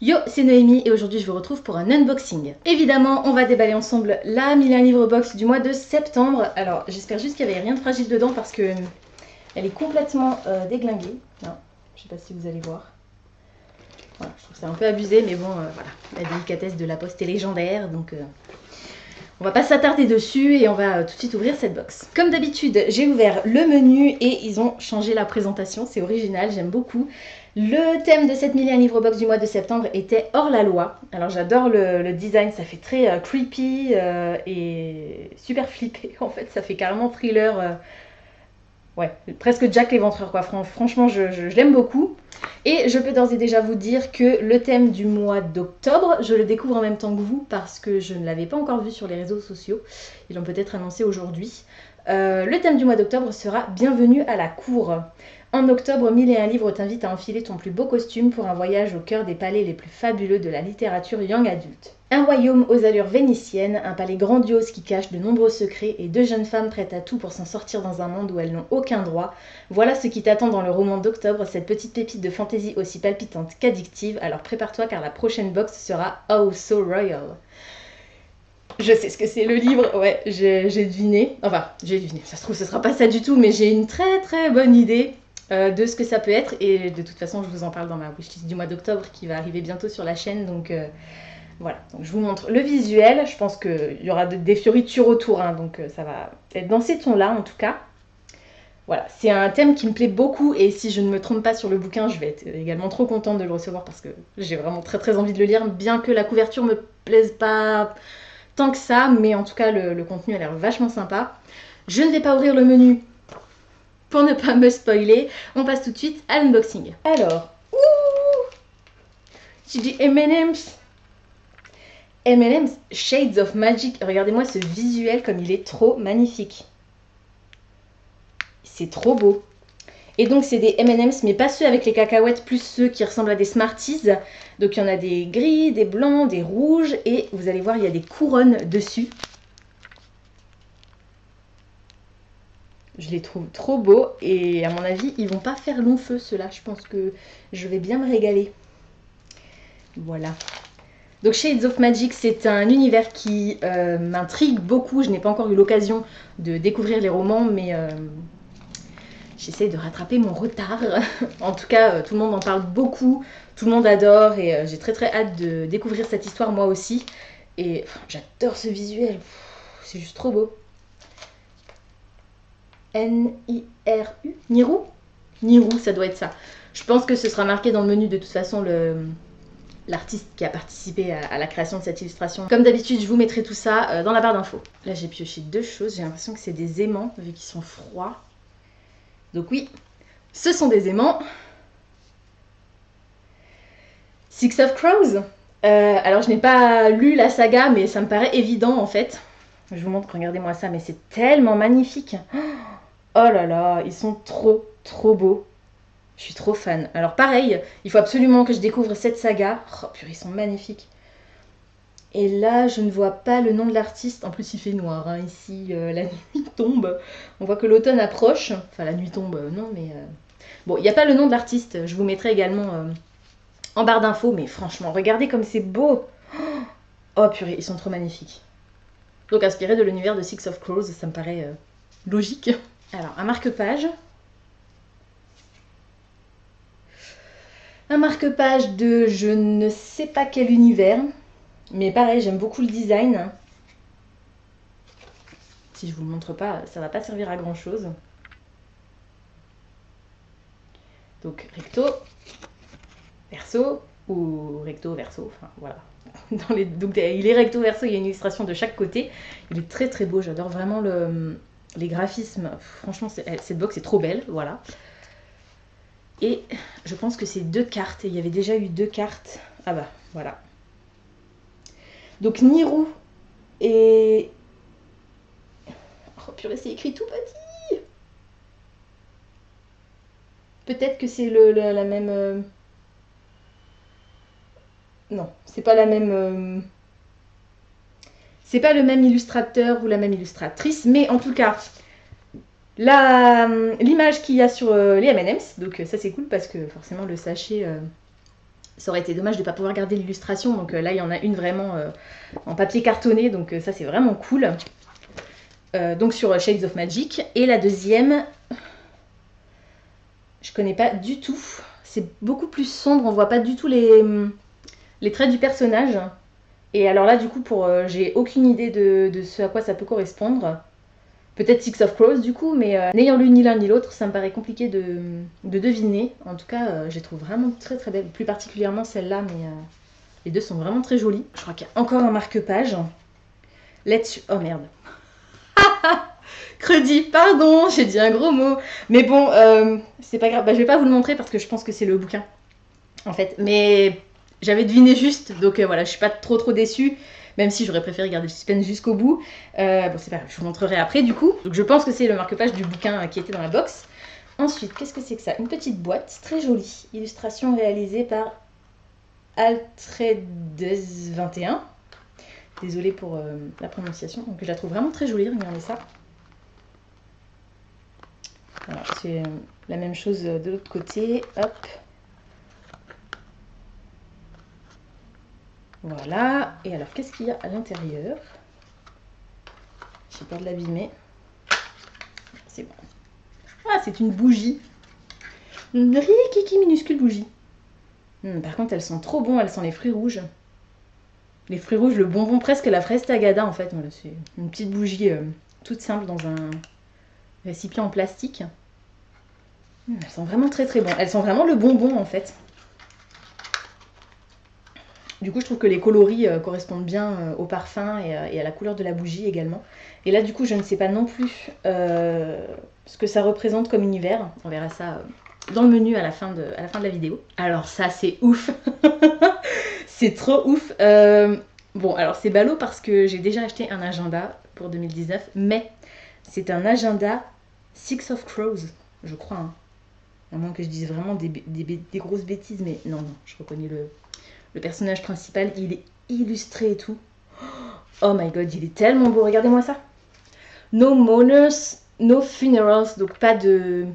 Yo, c'est Noémie et aujourd'hui je vous retrouve pour un unboxing. Évidemment, on va déballer ensemble la 1001 livres box du mois de septembre. Alors, j'espère juste qu'il n'y avait rien de fragile dedans parce que elle est complètement déglinguée. Non, je sais pas si vous allez voir. Voilà, je trouve ça un peu abusé, mais bon, voilà, la délicatesse de la poste est légendaire, donc on va pas s'attarder dessus et on va tout de suite ouvrir cette box. Comme d'habitude, j'ai ouvert le menu et ils ont changé la présentation, c'est original, j'aime beaucoup. Le thème de cette 1001 livres box du mois de septembre était hors la loi. Alors j'adore le design, ça fait très creepy et super flippé en fait, ça fait carrément thriller. Ouais, presque Jack l'Éventreur quoi. Franchement, je l'aime beaucoup. Et je peux d'ores et déjà vous dire que le thème du mois d'octobre, je le découvre en même temps que vous parce que je ne l'avais pas encore vu sur les réseaux sociaux. Ils l'ont peut-être annoncé aujourd'hui. Le thème du mois d'octobre sera Bienvenue à la cour. En octobre, 1001 livres t'invite à enfiler ton plus beau costume pour un voyage au cœur des palais les plus fabuleux de la littérature young adulte. Un royaume aux allures vénitiennes, un palais grandiose qui cache de nombreux secrets et deux jeunes femmes prêtes à tout pour s'en sortir dans un monde où elles n'ont aucun droit. Voilà ce qui t'attend dans le roman d'octobre, cette petite pépite de fantaisie aussi palpitante qu'addictive, alors prépare-toi car la prochaine box sera Oh So Royal. Je sais ce que c'est le livre, ouais, j'ai deviné. Enfin, j'ai deviné, ça se trouve ce sera pas ça du tout, mais j'ai une très bonne idée de ce que ça peut être. Et de toute façon, je vous en parle dans ma wishlist du mois d'octobre qui va arriver bientôt sur la chaîne. Donc voilà, donc je vous montre le visuel. Je pense qu'il y aura des fioritures autour, hein, donc ça va être dans ces tons-là en tout cas. Voilà, c'est un thème qui me plaît beaucoup et si je ne me trompe pas sur le bouquin, je vais être également trop contente de le recevoir parce que j'ai vraiment très envie de le lire, bien que la couverture me plaise pas tant que ça, mais en tout cas le contenu a l'air vachement sympa. Je ne vais pas ouvrir le menu pour ne pas me spoiler. On passe tout de suite à l'unboxing. Alors, j'ai dit M&M's. M&M's Shades of Magic. Regardez-moi ce visuel comme il est trop magnifique. C'est trop beau. Et donc c'est des M&M's, mais pas ceux avec les cacahuètes, plus ceux qui ressemblent à des Smarties. Donc il y en a des gris, des blancs, des rouges, et vous allez voir, il y a des couronnes dessus. Je les trouve trop beaux, et à mon avis, ils vont pas faire long feu ceux-là. Je pense que je vais bien me régaler. Voilà. Donc Shades of Magic, c'est un univers qui m'intrigue beaucoup. Je n'ai pas encore eu l'occasion de découvrir les romans, mais j'essaie de rattraper mon retard. En tout cas, tout le monde en parle beaucoup, tout le monde adore et j'ai très hâte de découvrir cette histoire moi aussi. Et j'adore ce visuel, c'est juste trop beau. N-I-R-U, Niru? Niru, ça doit être ça. Je pense que ce sera marqué dans le menu de toute façon l'artiste qui a participé à la création de cette illustration. Comme d'habitude, je vous mettrai tout ça dans la barre d'infos. Là, j'ai pioché deux choses. J'ai l'impression que c'est des aimants, vu qu'ils sont froids. Donc oui, ce sont des aimants. Six of Crows. Alors, je n'ai pas lu la saga, mais ça me paraît évident, en fait. Je vous montre, regardez-moi ça, mais c'est tellement magnifique. Oh là là, ils sont trop beaux. Je suis trop fan. Alors pareil, il faut absolument que je découvre cette saga. Oh purée, ils sont magnifiques. Et là, je ne vois pas le nom de l'artiste. En plus, il fait noir. Hein. Ici, la nuit tombe. On voit que l'automne approche. Enfin, la nuit tombe, non, mais... Bon, il n'y a pas le nom de l'artiste. Je vous mettrai également en barre d'infos. Mais franchement, regardez comme c'est beau. Oh purée, ils sont trop magnifiques. Donc, inspiré de l'univers de Six of Crows, ça me paraît logique. Alors, un marque-page. Un marque-page de je ne sais pas quel univers. Mais pareil, j'aime beaucoup le design. Si je vous le montre pas, ça va pas servir à grand chose. Donc recto, verso ou recto, verso, enfin voilà. Donc il est recto, verso, il y a une illustration de chaque côté. Il est très beau, j'adore vraiment les graphismes. Franchement, cette box est trop belle, voilà. Et je pense que c'est deux cartes. Il y avait déjà eu deux cartes. Ah bah, voilà. Donc Niru et... Oh purée, c'est écrit tout petit. Peut-être que c'est la même... Non, c'est pas la même... C'est pas le même illustrateur ou la même illustratrice, mais en tout cas, l'image qu'il y a sur les M&M's, donc ça c'est cool parce que forcément le sachet Ça aurait été dommage de ne pas pouvoir garder l'illustration. Donc là, il y en a une vraiment en papier cartonné. Donc ça, c'est vraiment cool. Donc sur Shades of Magic. Et la deuxième, je connais pas du tout. C'est beaucoup plus sombre. On voit pas du tout les traits du personnage. Et alors là, du coup, j'ai aucune idée de ce à quoi ça peut correspondre. Peut-être Six of Crows du coup, mais n'ayant lu ni l'un ni l'autre, ça me paraît compliqué de deviner. En tout cas, je les trouve vraiment très très belles. Plus particulièrement celle-là, mais les deux sont vraiment très jolies. Je crois qu'il y a encore un marque-page. Oh merde. Credi, pardon, j'ai dit un gros mot. Mais bon, c'est pas grave. Bah, je vais pas vous le montrer parce que je pense que c'est le bouquin, en fait. Mais j'avais deviné juste, donc voilà, je suis pas trop déçue. Même si j'aurais préféré garder le suspense jusqu'au bout. Bon, c'est pas grave, je vous montrerai après du coup. Donc je pense que c'est le marque-page du bouquin qui était dans la box. Ensuite, qu'est-ce que c'est que ça? Une petite boîte, très jolie. Illustration réalisée par Altredes21. Désolée pour la prononciation. Donc je la trouve vraiment très jolie, regardez ça. Voilà, c'est la même chose de l'autre côté. Hop. Voilà, et alors qu'est-ce qu'il y a à l'intérieur? J'ai peur de l'abîmer. C'est bon. Ah, c'est une bougie. Une rikiki minuscule bougie. Par contre, elles sont trop bonnes, elles sont les fruits rouges. Les fruits rouges, le bonbon, presque la fraise tagada en fait. Voilà, c'est une petite bougie toute simple dans un récipient en plastique. Elles sont vraiment très très bonnes. Elles sont vraiment le bonbon en fait. Du coup, je trouve que les coloris correspondent bien au parfum et à la couleur de la bougie également. Et là, du coup, je ne sais pas non plus ce que ça représente comme univers. On verra ça dans le menu à la fin de la vidéo. Alors ça, c'est ouf. C'est trop ouf. Bon, alors c'est ballot parce que j'ai déjà acheté un agenda pour 2019. Mais c'est un agenda Six of Crows, je crois. Hein. À moins que je dise vraiment des grosses bêtises. Mais non, je reconnais le personnage principal, il est illustré et tout. Oh my god, il est tellement beau, regardez-moi ça. No mourners, no funerals, donc pas de...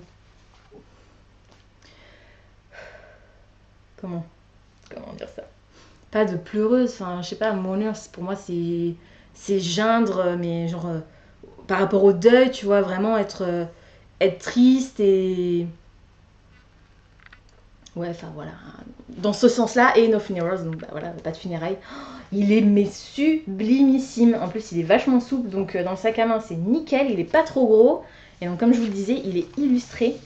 Comment dire ça? Pas de pleureuse, enfin je sais pas, mourners pour moi c'est geindre, mais genre par rapport au deuil, tu vois, vraiment être triste et... Ouais, enfin voilà, dans ce sens-là, et No Funerals, donc bah voilà, pas de funérailles. Oh, il est mais sublimissime, en plus il est vachement souple, donc dans le sac à main c'est nickel, il est pas trop gros, et donc comme je vous le disais, il est illustré.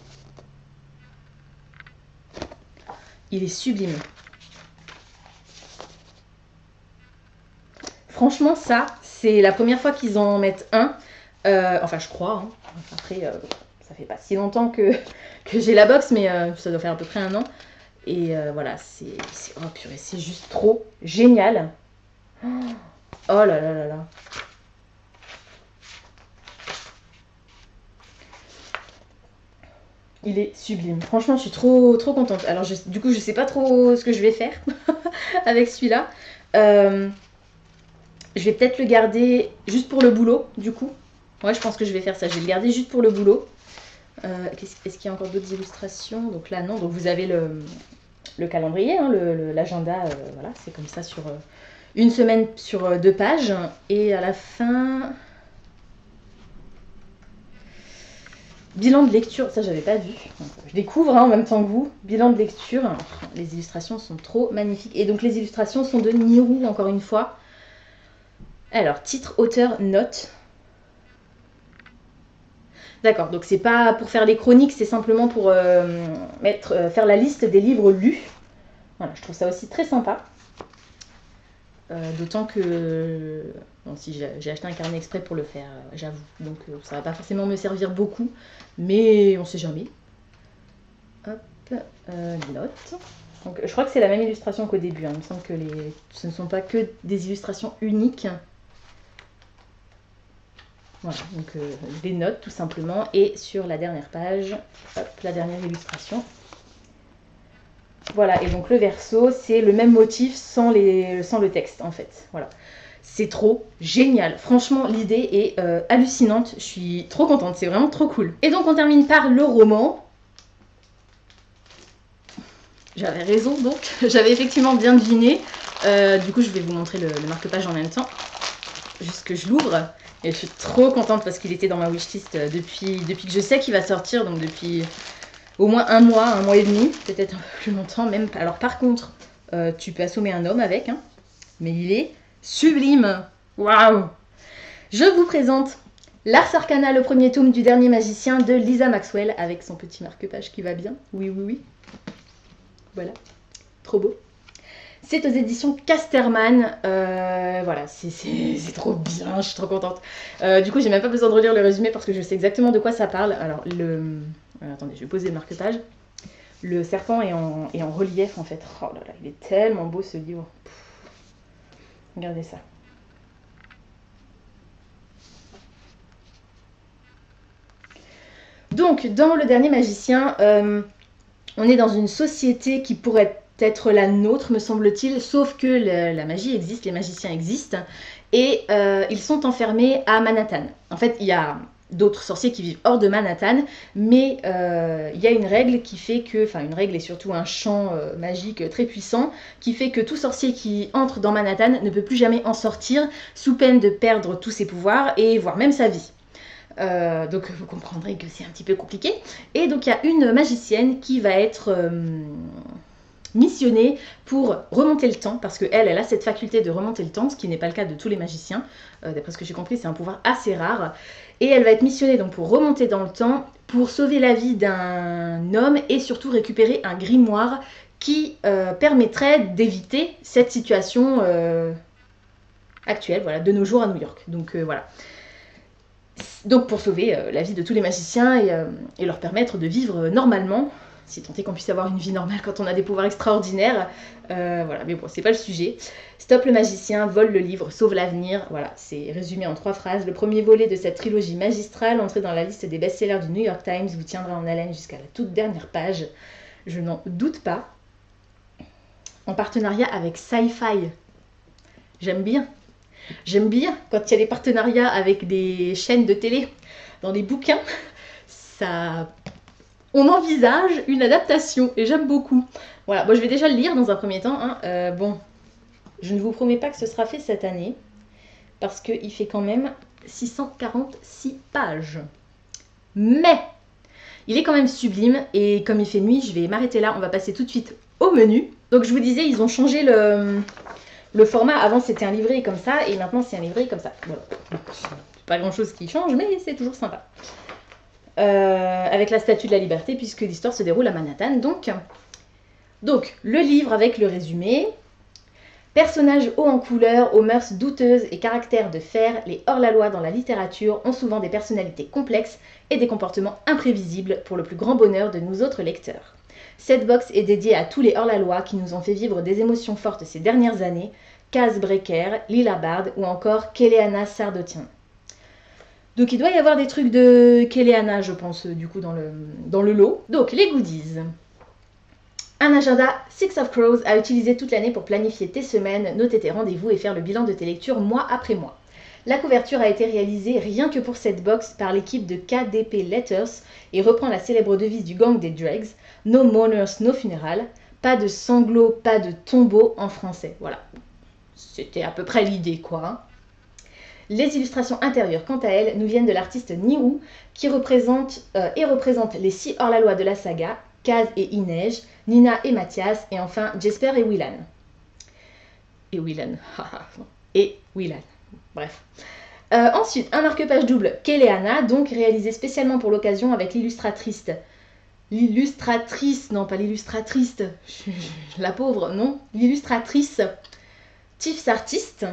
Il est sublime. Franchement ça, c'est la première fois qu'ils en mettent un, enfin je crois, hein. Après ça fait pas si longtemps que j'ai la box, mais ça doit faire à peu près un an. Et voilà, oh purée, c'est juste trop génial. Oh là là là là. Il est sublime. Franchement, je suis trop contente. Alors du coup, je sais pas trop ce que je vais faire avec celui-là. Je vais peut-être le garder juste pour le boulot, du coup. Ouais, je pense que je vais faire ça. Je vais le garder juste pour le boulot. Est-ce qu'il y a encore d'autres illustrations? Donc là, non. Donc vous avez le calendrier, hein, l'agenda. Voilà, c'est comme ça sur une semaine sur 2 pages. Et à la fin... Bilan de lecture, ça j'avais pas vu. Je découvre hein, en même temps que vous. Bilan de lecture. Alors, les illustrations sont trop magnifiques. Et donc les illustrations sont de Nirou, encore une fois. Alors, titre, auteur, note. D'accord, donc c'est pas pour faire les chroniques, c'est simplement pour faire la liste des livres lus. Voilà, je trouve ça aussi très sympa. D'autant que... Bon, si j'ai acheté un carnet exprès pour le faire, j'avoue. Donc ça va pas forcément me servir beaucoup, mais on sait jamais. Hop, notes. Donc je crois que c'est la même illustration qu'au début. Hein. Il me semble que ce ne sont pas que des illustrations uniques. Voilà, donc des notes tout simplement. Et sur la dernière page, hop, la dernière illustration. Voilà, et donc le verso, c'est le même motif sans le texte en fait. Voilà. C'est trop génial. Franchement, l'idée est hallucinante. Je suis trop contente, c'est vraiment trop cool. Et donc on termine par le roman. J'avais raison donc, j'avais effectivement bien deviné. Du coup je vais vous montrer le marque-page en même temps. Juste que je l'ouvre. Et je suis trop contente parce qu'il était dans ma wishlist depuis que je sais qu'il va sortir. Donc depuis au moins un mois et demi. Peut-être un peu plus longtemps même. Alors par contre, tu peux assommer un homme avec. Hein, mais il est sublime. Waouh! Je vous présente L'Ars Arcana, le premier tome du dernier magicien de Lisa Maxwell. Avec son petit marque-page qui va bien. Oui, oui, oui. Voilà. Trop beau. C'est aux éditions Casterman. Voilà, c'est trop bien, je suis trop contente. Du coup, j'ai même pas besoin de relire le résumé parce que je sais exactement de quoi ça parle. Alors, attendez, je vais poser le marque-page. Le serpent est en relief, en fait. Oh là là, il est tellement beau, ce livre. Pff, regardez ça. Donc, dans Le Dernier Magicien, on est dans une société qui pourrait être la nôtre, me semble-t-il, sauf que la magie existe, les magiciens existent, et ils sont enfermés à Manhattan. En fait, il y a d'autres sorciers qui vivent hors de Manhattan, mais il y a une règle qui fait que, enfin une règle et surtout un champ magique très puissant, qui fait que tout sorcier qui entre dans Manhattan ne peut plus jamais en sortir, sous peine de perdre tous ses pouvoirs, et voire même sa vie. Donc vous comprendrez que c'est un petit peu compliqué. Et donc il y a une magicienne qui va être missionnée pour remonter le temps, parce qu'elle a cette faculté de remonter le temps, ce qui n'est pas le cas de tous les magiciens. D'après ce que j'ai compris, c'est un pouvoir assez rare. Et elle va être missionnée donc pour remonter dans le temps, pour sauver la vie d'un homme et surtout récupérer un grimoire qui permettrait d'éviter cette situation actuelle, voilà, de nos jours à New York. Donc voilà. Donc pour sauver la vie de tous les magiciens et leur permettre de vivre normalement, si tant est qu'on puisse avoir une vie normale quand on a des pouvoirs extraordinaires. Voilà, mais bon, c'est pas le sujet. Stop le magicien, vole le livre, sauve l'avenir. Voilà, c'est résumé en 3 phrases. Le premier volet de cette trilogie magistrale, entré dans la liste des best-sellers du New York Times, vous tiendra en haleine jusqu'à la toute dernière page. Je n'en doute pas. En partenariat avec Sci-Fi. J'aime bien. J'aime bien quand il y a des partenariats avec des chaînes de télé dans des bouquins. Ça... On envisage une adaptation et j'aime beaucoup. Voilà, bon, je vais déjà le lire dans un premier temps. Hein. Bon, je ne vous promets pas que ce sera fait cette année parce qu'il fait quand même 646 pages. Mais il est quand même sublime et comme il fait nuit, je vais m'arrêter là. On va passer tout de suite au menu. Donc je vous disais, ils ont changé le format. Avant c'était un livret comme ça et maintenant c'est un livret comme ça. Voilà. Pas grand chose qui change, mais c'est toujours sympa. Avec la Statue de la Liberté, puisque l'histoire se déroule à Manhattan. Donc, le livre avec le résumé. Personnages hauts en couleur, aux mœurs douteuses et caractères de fer, les hors-la-loi dans la littérature ont souvent des personnalités complexes et des comportements imprévisibles pour le plus grand bonheur de nous autres lecteurs. Cette box est dédiée à tous les hors-la-loi qui nous ont fait vivre des émotions fortes ces dernières années, Kaz Breaker, Lila Bard ou encore Keleana Sardotian. Donc il doit y avoir des trucs de Keleana, je pense, du coup, dans le lot. Donc les goodies. Un agenda Six of Crows à utiliser toute l'année pour planifier tes semaines, noter tes rendez-vous et faire le bilan de tes lectures mois après mois. La couverture a été réalisée rien que pour cette box par l'équipe de KDP Letters et reprend la célèbre devise du gang des Dregs, No Mourners, No Funeral, pas de sanglots, pas de tombeaux en français. Voilà, c'était à peu près l'idée, quoi. Hein. Les illustrations intérieures, quant à elles, nous viennent de l'artiste Niru, qui représente les 6 hors-la-loi de la saga, Kaz et Inej, Nina et Mathias, et enfin Jesper et Willan. Et Willan, et Willan, bref. Ensuite, un marque-page double Keleana, donc réalisé spécialement pour l'occasion avec l'illustratrice, non pas l'illustratrice, la pauvre, non, l'illustratrice Tiff Artist.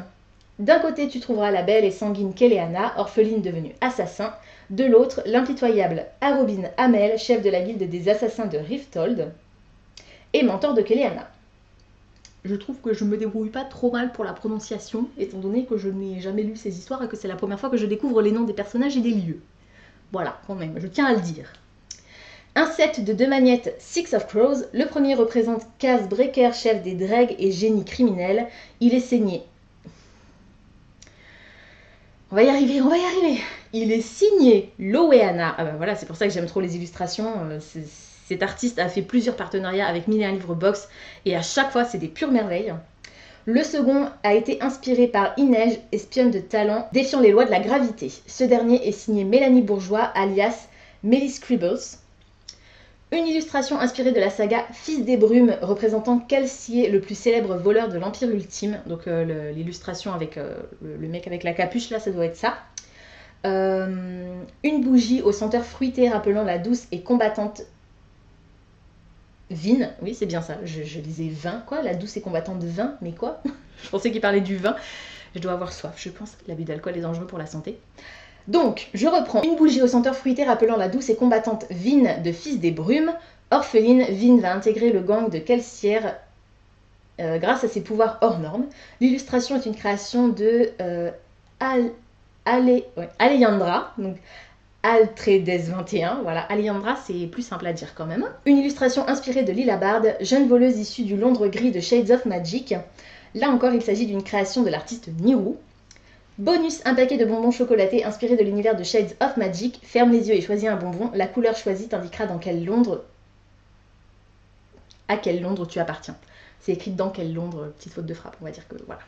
D'un côté, tu trouveras la belle et sanguine Keleana, orpheline devenue assassin. De l'autre, l'impitoyable Arobin Hamel, chef de la guilde des assassins de Rifthold et mentor de Keleana. Je trouve que je me débrouille pas trop mal pour la prononciation, étant donné que je n'ai jamais lu ces histoires et que c'est la première fois que je découvre les noms des personnages et des lieux. Voilà, quand même, je tiens à le dire. Un set de 2 magnettes Six of Crows. Le premier représente Kaz Breaker, chef des Dregs et génie criminel. Il est signé... On va y arriver. Il est signé Loweana. Ah ben voilà, c'est pour ça que j'aime trop les illustrations. cet artiste a fait plusieurs partenariats avec 1001 livres box et à chaque fois c'est des pures merveilles. Le second a été inspiré par Inej, espionne de talent, défiant les lois de la gravité. Ce dernier est signé Mélanie Bourgeois, alias Melly Scribbles. Une illustration inspirée de la saga Fils des Brumes, représentant Kelsier, le plus célèbre voleur de l'Empire Ultime. Donc l'illustration avec le mec avec la capuche, là, ça doit être ça. Une bougie aux senteurs fruitées rappelant la douce et combattante Vin, oui c'est bien ça, je lisais vin, quoi, la douce et combattante vin, mais quoi? Je pensais qu'il parlait du vin, je dois avoir soif, je pense, l'abus d'alcool est dangereux pour la santé. Donc, je reprends, une bougie aux senteurs fruitées rappelant la douce et combattante Vin de Fils des Brumes. Orpheline, Vin va intégrer le gang de Kelsier grâce à ses pouvoirs hors normes. L'illustration est une création de Alejandra, donc Altredes21, voilà, Alejandra c'est plus simple à dire quand même. Une illustration inspirée de Lila Bard, jeune voleuse issue du Londres gris de Shades of Magic. Là encore il s'agit d'une création de l'artiste Niru. Bonus, un paquet de bonbons chocolatés inspirés de l'univers de Shades of Magic. Ferme les yeux et choisis un bonbon, la couleur choisie t'indiquera dans quel Londres... à quel Londres tu appartiens. C'est écrit dans quel Londres, petite faute de frappe, on va dire que voilà.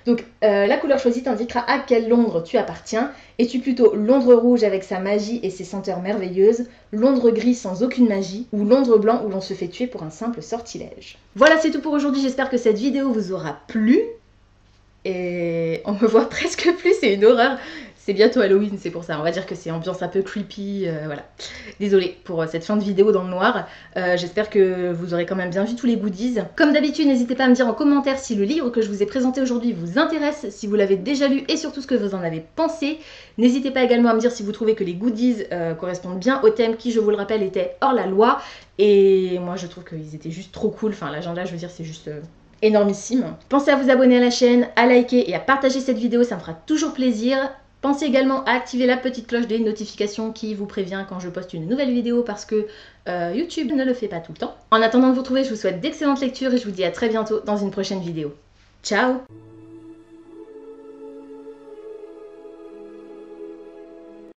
Donc la couleur choisie t'indiquera à quel Londres tu appartiens. Es-tu plutôt Londres rouge avec sa magie et ses senteurs merveilleuses, Londres gris sans aucune magie, ou Londres blanc où l'on se fait tuer pour un simple sortilège? Voilà, c'est tout pour aujourd'hui, j'espère que cette vidéo vous aura plu. Et on me voit presque plus, c'est une horreur. C'est bientôt Halloween, c'est pour ça. On va dire que c'est ambiance un peu creepy, voilà. Désolée pour cette fin de vidéo dans le noir. J'espère que vous aurez quand même bien vu tous les goodies. Comme d'habitude, n'hésitez pas à me dire en commentaire si le livre que je vous ai présenté aujourd'hui vous intéresse, si vous l'avez déjà lu et surtout ce que vous en avez pensé. N'hésitez pas également à me dire si vous trouvez que les goodies correspondent bien au thème qui, je vous le rappelle, était hors la loi. Et moi, je trouve qu'ils étaient juste trop cool. Enfin, l'agenda, je veux dire, c'est juste... énormissime. Pensez à vous abonner à la chaîne, à liker et à partager cette vidéo, ça me fera toujours plaisir. Pensez également à activer la petite cloche des notifications qui vous prévient quand je poste une nouvelle vidéo parce que YouTube ne le fait pas tout le temps. En attendant de vous retrouver, je vous souhaite d'excellentes lectures et je vous dis à très bientôt dans une prochaine vidéo. Ciao!